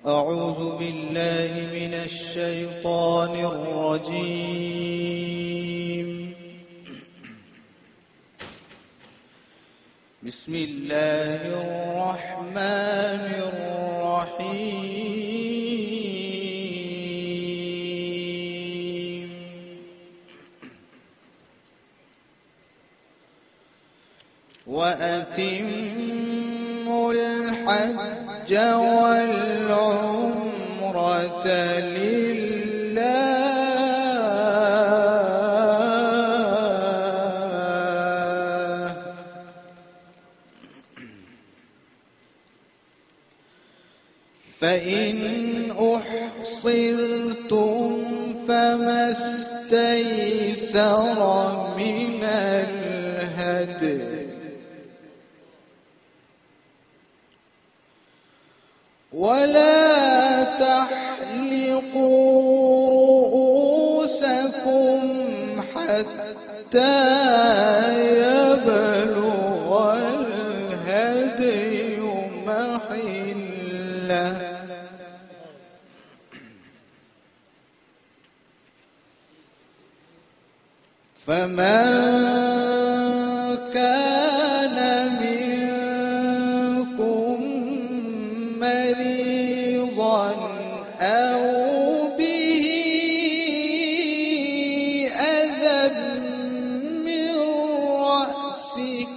أعوذ بالله من الشيطان الرجيم. بسم الله الرحمن الرحيم. وأتموا الحج والعمرة لله. فإن أحصرتم فما استيسر من الهدي، ولا تحلقوا رؤوسكم حتى يبلغ الهدي محله، فمن كان منكم مريضا أو به أذى من رأسه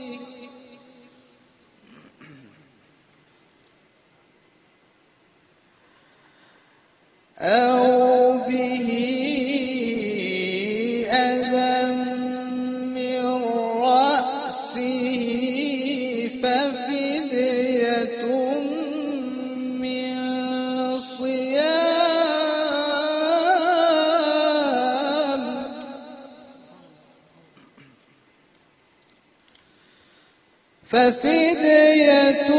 ففدية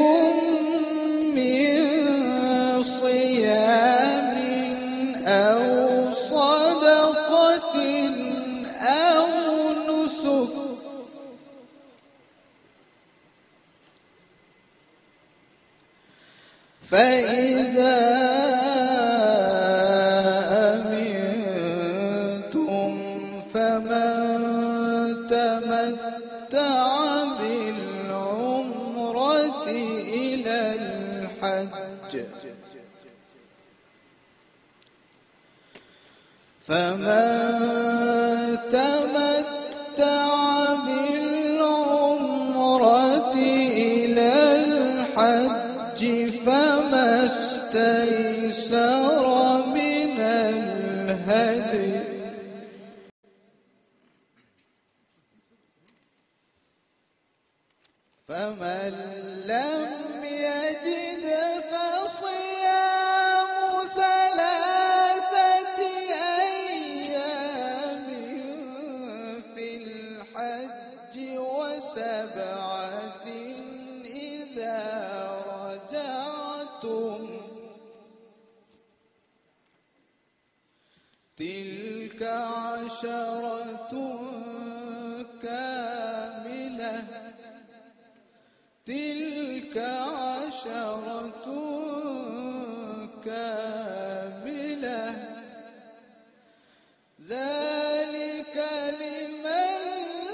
من صيام، أو صدقة أو نسك، فإذا أمنتم فمن تمتع بالعمرة إلى الحج، فما استيسر من الهدي، فمن لم يجد فصيام 3 أيام في الحج و7 إذا رجعتم، تلك 10 كاملة، ذلك لمن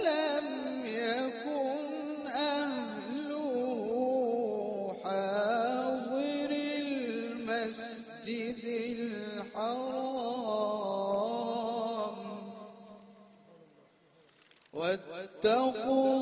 لم يكن أهله حاضر المسجد الحرام. واتقوا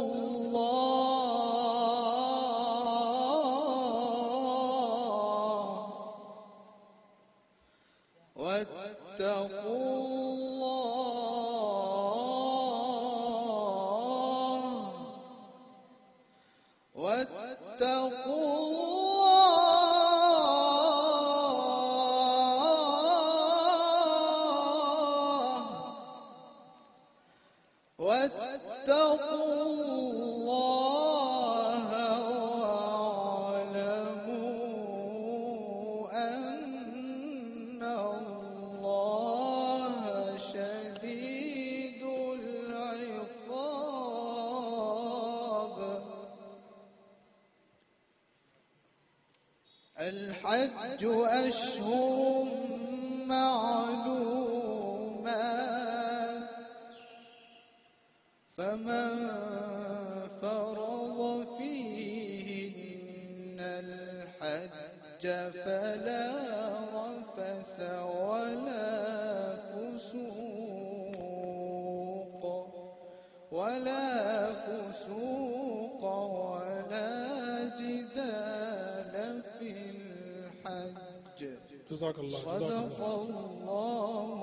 واتقوا الله واعلموا أن الله شديد العقاب. الحج أشهر معلومات فمن فرض فيهن الحج فلا رفث ولا فسوق ولا جدال في الحج. جزاك الله. صدق الله